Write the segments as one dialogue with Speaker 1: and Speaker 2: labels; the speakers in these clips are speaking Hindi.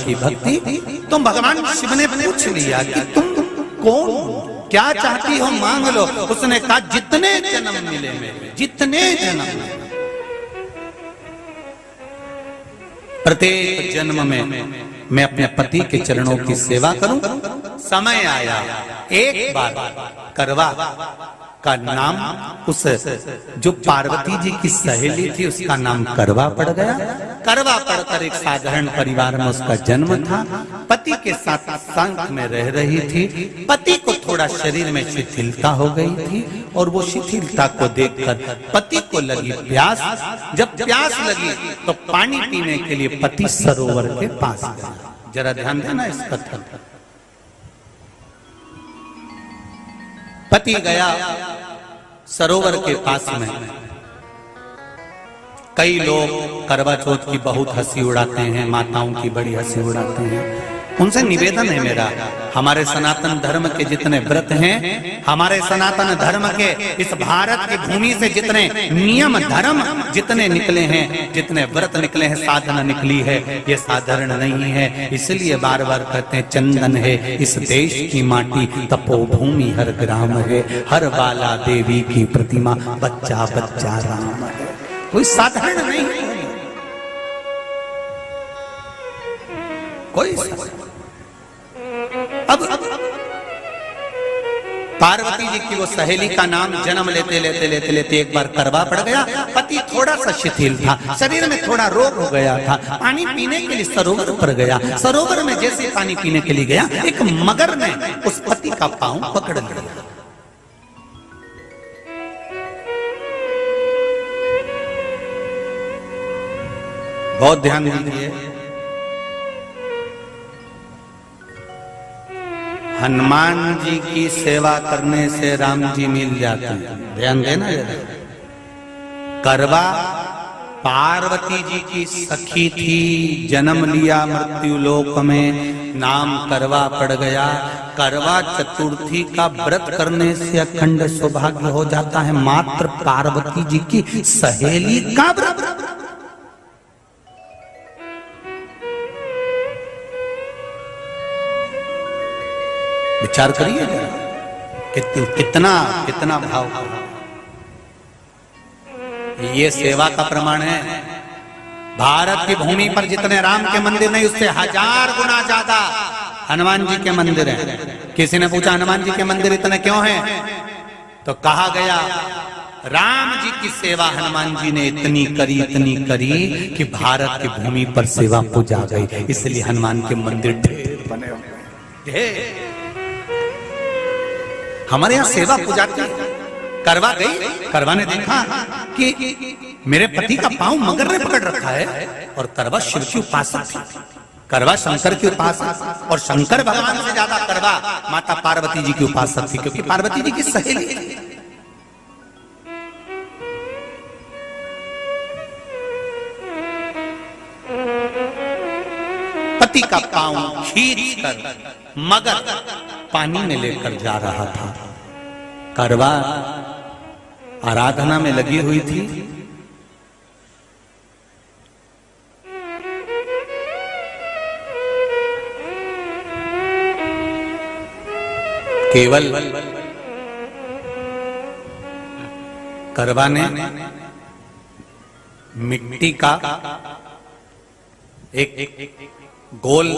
Speaker 1: की भक्ति। तो भगवान शिव ने पूछ लिया कि तुम कौन, क्या चाहती हो मांग लो। उसने कहा जितने जन्म मिले मेरे, जितने जन्म, प्रत्येक जन्म में मैं अपने पति के चरणों की सेवा करूं। समय आया, एक बार करवा का नाम, उस जो पार्वती जी की सहेली थी उसका नाम करवा पड़ गया। करवा पड़कर एक साधारण परिवार में उसका जन्म था। पति के साथ संग में रह रही थी। पति को थोड़ा शरीर में शिथिलता हो गई थी और वो शिथिलता को देखकर पति को लगी प्यास। जब प्यास लगी तो पानी पीने के लिए पति सरोवर के पास गया। जरा ध्यान देना इस कथन। पति गया सरोवर के पास में। कई लोग करवा चौथ की बहुत हंसी उड़ाते हैं, माताओं की बड़ी हंसी उड़ाते हैं। उनसे निवेदन है मेरा, हमारे सनातन धर्म के जितने व्रत हैं, हमारे सनातन धर्म के इस भारत की भूमि से जितने नियम धर्म जितने निकले हैं, जितने व्रत निकले हैं, साधना निकली है, ये साधारण नहीं है। इसलिए बार बार कहते हैं चंदन है इस देश की माटी, तपोभूमि हर ग्राम है, हर बाला देवी की प्रतिमा, बच्चा बच्चा राम है। कोई साधारण नहीं है, कोई। अब पार्वती जी की वो सहेली का नाम जन्म लेते लेते लेते लेते एक बार करवा पड़ गया। पति थोड़ा सा शिथिल था, शरीर में थोड़ा रोग हो गया था। पानी पीने के लिए सरोवर पर गया। सरोवर में जैसे पानी पीने के लिए गया, एक मगर ने उस पति का पांव पकड़ लिया। बहुत ध्यान दीजिए, हनुमान जी की सेवा करने से राम जी मिल जाते हैं। ध्यान देना जरा। करवा पार्वती जी की सखी थी, जन्म लिया मृत्यु लोक में, नाम करवा पड़ गया। करवा चतुर्थी का व्रत करने से अखंड सौभाग्य हो जाता है। मात्र पार्वती जी की सहेली का व्रत। विचार करिए कितना कितना भाव। ये सेवा का प्रमाण है। भारत की भूमि पर जितने राम के मंदिर नहीं, उससे 1000 गुना ज्यादा हनुमान जी के मंदिर हैं। किसी ने पूछा हनुमान जी के मंदिर इतने क्यों हैं, तो कहा गया राम जी की सेवा हनुमान जी ने इतनी करी कि भारत की भूमि पर सेवा पूजा गई। इसलिए हनुमान के मंदिर ढेर बने हुए ढेर। हमारे यहाँ सेवा पूजा की। करवा गई, करवा ने देखा कि मेरे पति का पांव मगर ने पकड़ रखा है, और करवा शिव की उपासक थी। करवा शंकर की उपासक, और शंकर भगवान से ज्यादा करवा माता पार्वती जी की उपासक थी, क्योंकि पार्वती जी की सहेली थी। पति का पांव खींच कर मगर पानी में लेकर जा रहा था। करवा आराधना में लगी हुई थी। केवल करवा ने मिट्टी का एक गोल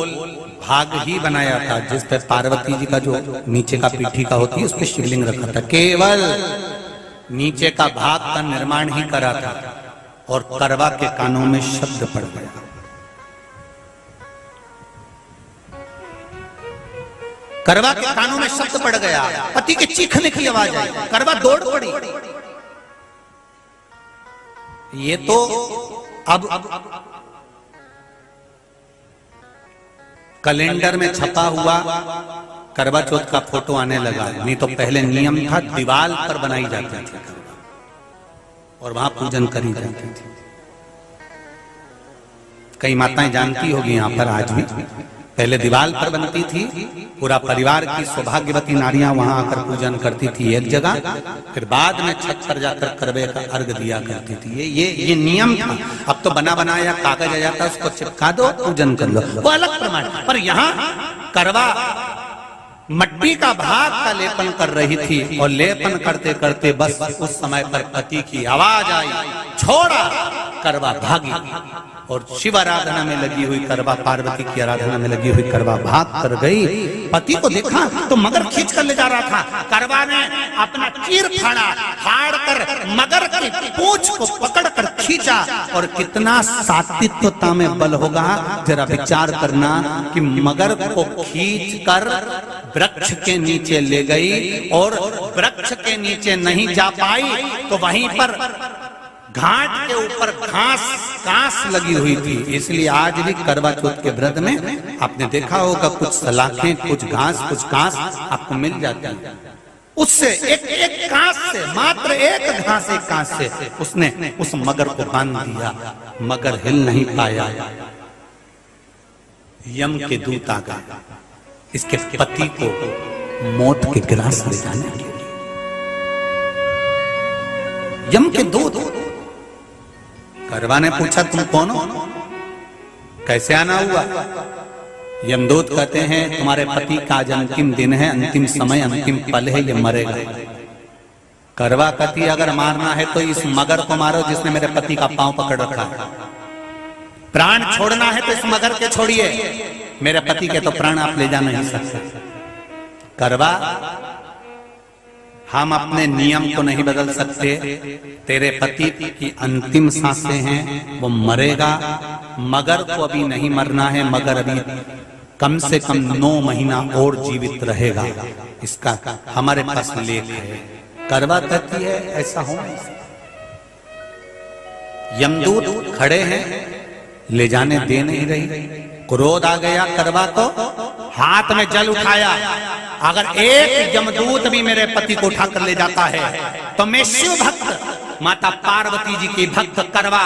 Speaker 1: भाग ही बनाया था, जिस पर पार्वती जी का जो नीचे का पीठी का होती है उस पर शिवलिंग रखा था। केवल नीचे का भाग का निर्माण ही करा था, और करवा के कानों में शब्द पड़ गया। करवा के कानों में शब्द पड़ गया, पति के चीखने की आवाज आई। करवा दौड़ पड़ी। ये तो अब कैलेंडर में छपा हुआ करवा चौथ का फोटो आने लगा, नहीं तो पहले नियम था दीवार पर बनाई जाती थी और वहां पूजन करी जाती थी। कई माताएं जानती होगी यहाँ पर आज भी पहले दीवार पर बनती थी, पूरा परिवार की सौभाग्यवती नारियां वहां आकर पूजन करती थी एक जगह, फिर बाद में छत पर जाकर करवे का अर्घ दिया करती थी। ये नियम था। अब तो बना बनाया कागज आ जाता, उसको चिपका दो, पूजन कर लो, वो अलग प्रमाण। पर यहाँ करवा मट्टी का भाग का लेपन कर रही थी, और लेपन करते करते बस उस समय पर पति की आवाज आई, छोड़ा, करवा भागी। और शिव आराधना में लगी हुई करवा, पार्वती की आराधना में लगी हुई करवा भाग कर गई। पति को देखा तो मगर खींच कर ले जा रहा था। करवा ने अपना चीर फाड़ा, फाड़ कर मगर की पूंछ को पकड़ कर खींचा। और कितना सात्विकता में बल होगा, जरा विचार करना कि मगर को खींच कर वृक्ष के नीचे ले गई, और वृक्ष के नीचे नहीं जा पाई तो वहीं पर घाट के ऊपर घास लगी हुई थी। इसलिए आज भी करवा चौथ के व्रत में आपने देखा होगा, कुछ सलाखें, कुछ घास आपको मिल जाती है। उससे एक घास से, मात्र एक घास, एक घास से उसने उस मगर को बांध दिया। मगर हिल नहीं पाया। यम के दूत आ गए इसके पति को मौत के ग्रास ले जाने के लिए। यम के दूत। करवा ने पूछा, तुम कौन हो, कैसे आना हुआ? यमदूत कहते हैं, तुम्हारे पति का आज अंतिम दिन है, अंतिम समय, अंतिम पल है, ये मरेगा। करवा कहती, अगर मारना है तो इस मगर को मारो जिसने मेरे पति का पांव पकड़ रखा है। प्राण छोड़ना है तो इस मगर के छोड़िए, मेरे पति के तो प्राण आप ले जा नहीं सकते। करवा, हम अपने नियम को नहीं बदल सकते। तेरे पति की अंतिम सांसें हैं, वो मरेगा। मगर को अभी नहीं मरना है, मगर अभी कम से कम 9 महीना और जीवित रहेगा। इसका हमारे पास लेख है। करवा कहती है, ऐसा हो नहीं सकता। यमदूत खड़े हैं, ले जाने दे नहीं रही। क्रोध आ गया करवा को, हाथ में जल उठाया, अगर एक यमदूत भी मेरे पति को उठाकर ले जाता है तो मैं शिव भक्त माता पार्वती जी की भक्त करवा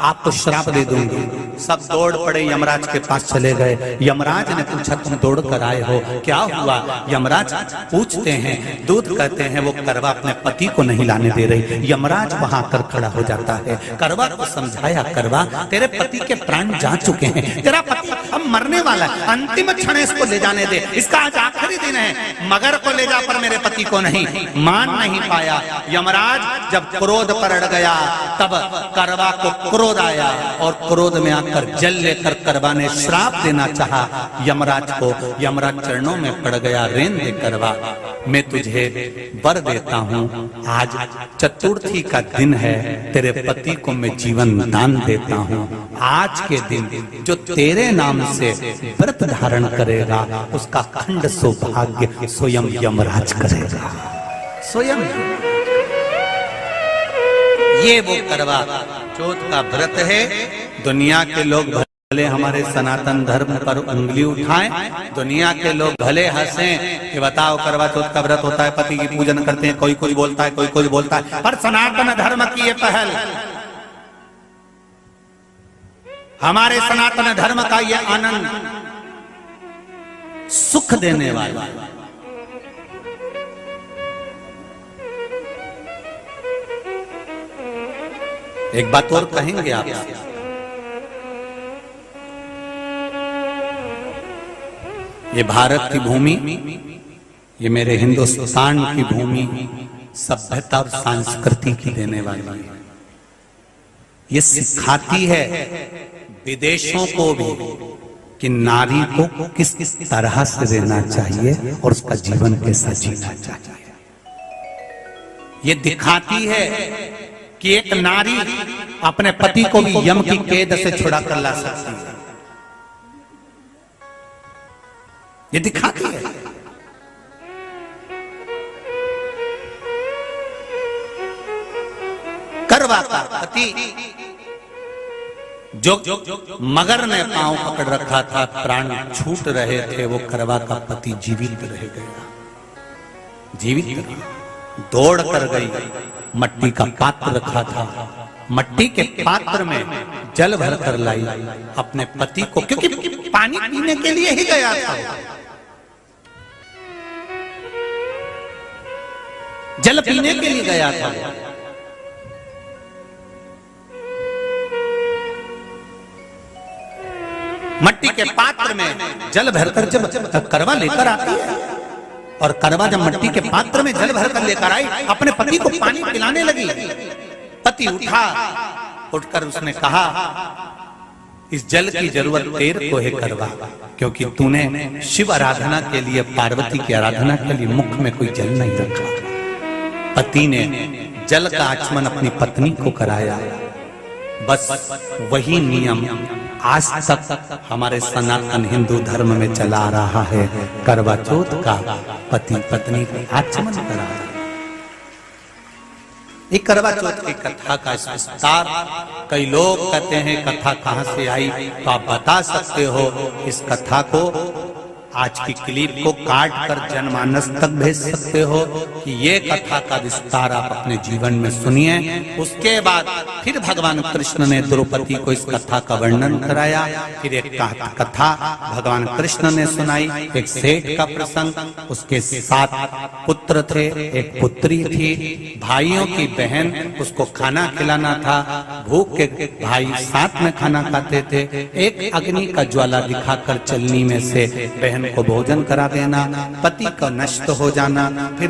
Speaker 1: आपको श्राप दे दूंगी। सब दौड़ पड़े, यमराज के पास चले गए। यमराज ने पूछा, तुम दौड़ कर आए हो, क्या हुआ? यमराज पूछते हैं, दूत कहते हैं, वो करवा अपने पति को नहीं लाने दे रही। यमराज वहां कर खड़ा हो जाता है। करवा को समझाया, करवा तेरे पति के प्राण जा चुके हैं, तेरा पति अब मरने वाला है, अंतिम क्षण इसको ले जाने दे, इसका आज आखिरी दिन है। मगर को ले जा पर मेरे पति को नहीं। मान नहीं पाया। यमराज जब क्रोध पर अड़ गया, तब करवा को क्रोध आया, और क्रोध में आकर जल लेकर करवा ने श्राप देना चाहा यमराज को। यमराज चरणों में पड़ गया, रेन दे करवा, मैं तुझे वर देता हूँ, आज चतुर्थी का दिन है, तेरे पति को मैं जीवन दान देता हूँ। आज के दिन जो तेरे नाम से व्रत धारण करेगा, उसका खंड सौभाग्य स्वयं यमराज करेगा। स्वयं ये वो करवा चौथ का व्रत है। दुनिया के लोग भले हमारे सनातन धर्म पर उंगली उठाएं, दुनिया के लोग भले हंसें कि बताओ करवा चौथ का व्रत होता है, पति की पूजन करते हैं, कोई कुछ बोलता है, कोई कुछ बोलता है, पर सनातन धर्म की ये पहल, हमारे सनातन धर्म का ये आनंद, सुख देने वाला। एक बात और कहेंगे आप, ये भारत की भूमि, ये मेरे हिंदुस्तान की भूमि सभ्यता और संस्कृति की देने वाली है। ये सिखाती है विदेशों को भी कि नारी को किस तरह से रहना चाहिए और उसका जीवन कैसा जीना चाहिए। ये दिखाती है कि एक नारी अपने पति को भी यम की कैद से छुड़ा कर ला सकती है। ये दिखाती है। करवा का पति जो मगर ने पांव पकड़ रखा था, प्राण छूट रहे थे, वो करवा का पति जीवित रह गया। जीवित रहा, दौड़ कर गई, मट्टी का पात्र रखा था, मट्टी के पात्र में जल भर कर लाई अपने पति को, क्योंकि पानी पीने के लिए ही गया था, जल पीने के लिए गया था। मट्टी के पात्र में जल भरकर जब करवा लेकर आती है, और करवा जब मट्टी के पात्र में जल भरकर लेकर आई, अपने पति को पानी पिलाने लगी। पति उठा, उठकर उसने कहा, इस जल की जरूरत तेरे को है करवा, क्योंकि तूने शिव आराधना के लिए, पार्वती की आराधना के लिए मुख में कोई जल नहीं रखा। पति ने जल का आचमन अपनी पत्नी को कराया। बस वही नियम आज तक हमारे सनातन हिंदू धर्म में चला आ रहा है। करवा चौथ का पति पत्नी को आचमन करा। ये करवा चौथ की कथा का विस्तार, कई लोग कहते हैं कथा कहां से आई, तो आप बता सकते हो इस कथा को, आज की क्लिप को काट कर जनमानस तक भेज सकते हो कि ये कथा का विस्तार आप अपने जीवन में सुनिए। उसके बाद फिर भगवान कृष्ण ने द्रौपदी को इस कथा का वर्णन कराया। फिर एक कथा भगवान कृष्ण ने सुनाई, एक सेठ का प्रसंग, उसके 7 पुत्र थे, एक पुत्री थी, भाइयों की बहन, उसको खाना खिलाना था, भूख के भाई साथ में खाना खाते थे, एक अग्नि का ज्वाला दिखाकर चलनी में से बहन को भोजन करा देना, पति का नष्ट हो जाना, फिर